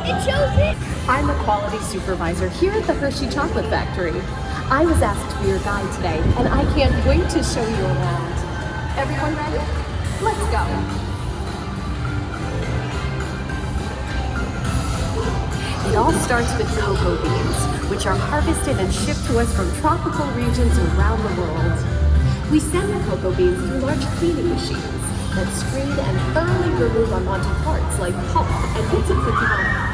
It shows it. I'm a quality supervisor here at the Hershey Chocolate Factory. I was asked to be your guide today, and I can't wait to show you around. Everyone ready? Let's go. It all starts with cocoa beans, which are harvested and shipped to us from tropical regions around the world. We send the cocoa beans through large cleaning machines that screen and thoroughly remove unwanted parts like pulp and bits of cookie dough.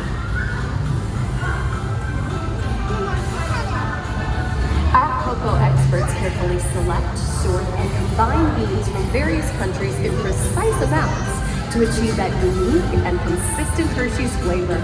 Our cocoa experts carefully select, sort, and combine beans from various countries in precise amounts to achieve that unique and consistent Hershey's flavor.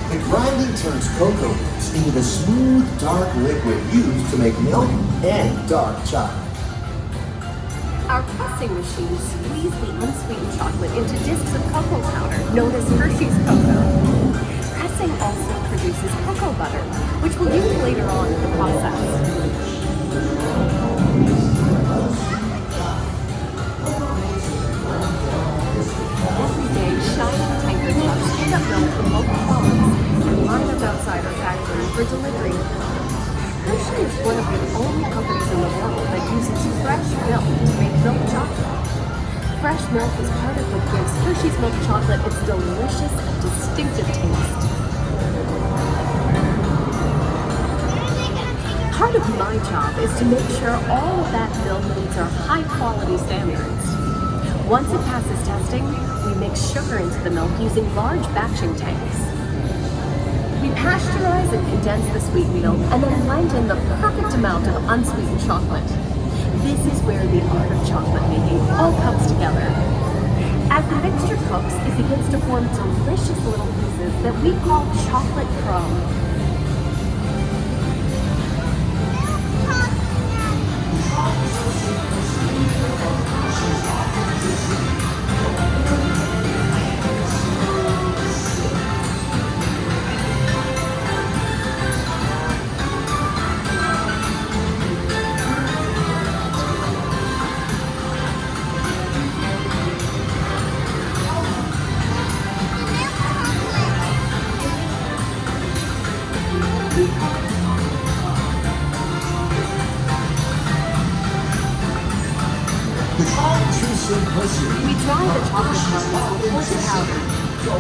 The grinding turns cocoa beans into the smooth, dark liquid used to make milk and dark chocolate. Our pressing machines squeeze the unsweetened chocolate into discs of cocoa powder, known as Hershey's cocoa. Pressing also produces cocoa butter, which we'll use later on in the process. Every day, shiny tanker trucks pick up milk from local farms and line up outside our factory for delivery. Hershey is one of the only companies in the world that uses fresh milk to make milk chocolate. Fresh milk is part of what gives Hershey's milk chocolate its delicious and distinctive taste. Part of my job is to make sure all of that milk meets our high-quality standards. Once it passes testing, we mix sugar into the milk using large batching tanks. We pasteurize and condense the sweetened milk and then blend in the perfect amount of unsweetened chocolate. This is where the art of chocolate making all comes together. As the mixture cooks, it begins to form delicious little pieces that we call chocolate crumb. We dry the chocolate crumbs with coarse powder.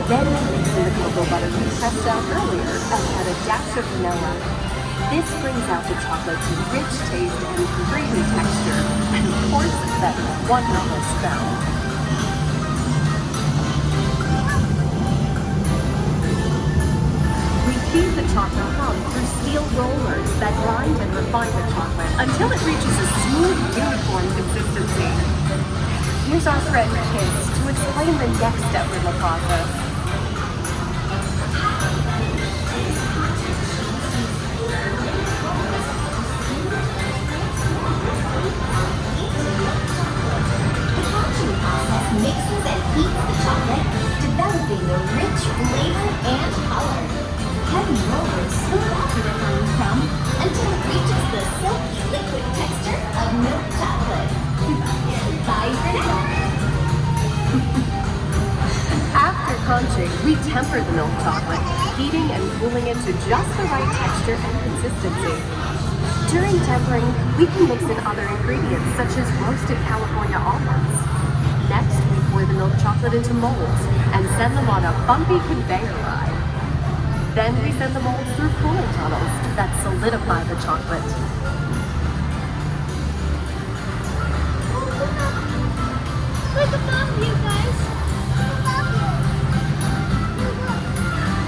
Then we mix in the cocoa butter we pressed out earlier and add a dash of vanilla. This brings out the chocolate's rich taste and creamy texture, and of course, that wonderful smell. We feed the chocolate crumb through steel rollers that grind and refine the chocolate until it reaches a smooth, uniform consistency. Here's our friend Kiss to explain the next step in the process. The conching process mixes and heats the chocolate, developing a rich flavor and color. Heavy rollers smooth out the refined crumb until it reaches the silky liquid texture of milk chocolate. Bye for now. After conching, we temper the milk chocolate, heating and cooling it to just the right texture and consistency. During tempering, we can mix in other ingredients such as roasted California almonds. Next, we pour the milk chocolate into molds and send them on a bumpy conveyor ride. Then we send the molds through cooling tunnels that solidify the chocolate. Look above you guys.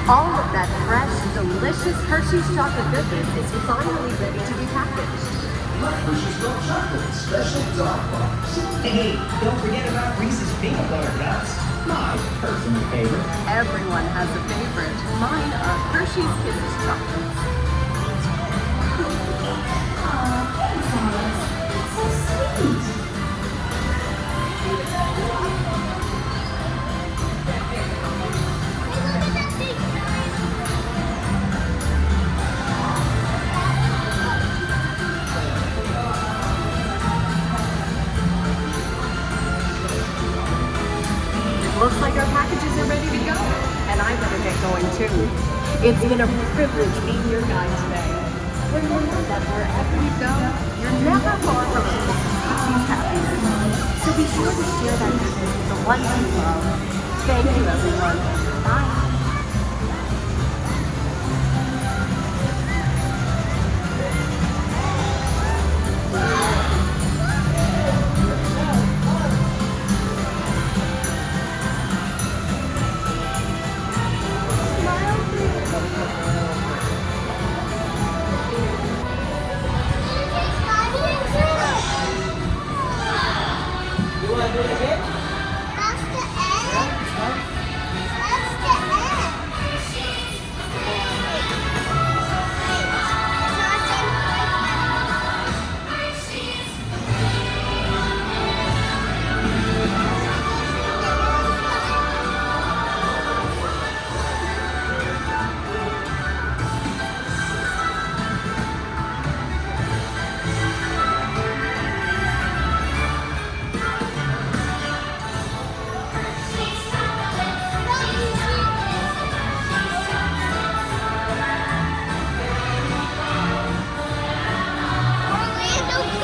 All of that fresh, delicious Hershey's chocolate goodness is finally ready to be packaged. Hershey's milk chocolate, special dark box. Hey, don't forget about Reese's peanut butter cups. My personal favorite. Everyone has a favorite. Mine are Hershey's Kisses chocolates. So sweet. Looks like our packages are ready to go, and I better get going too. It's been a privilege being your guide today. Remember that wherever you go, you're never far from a piece of Hershey's happiness. So be sure to share that goodness with the ones you love. Thank you, everyone. Bye.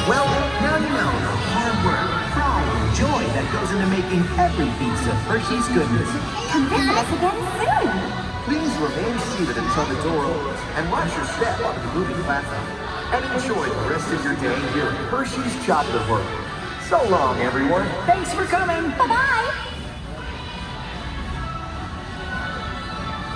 Well, now you know the hard work, pride, and joy that goes into making every piece of Hershey's goodness. Come visit us again soon. Please remain seated until the door opens and watch your step onto the moving platform. And enjoy the rest of your day here at Hershey's Chocolate World. So long, everyone. Thanks for coming. Bye-bye.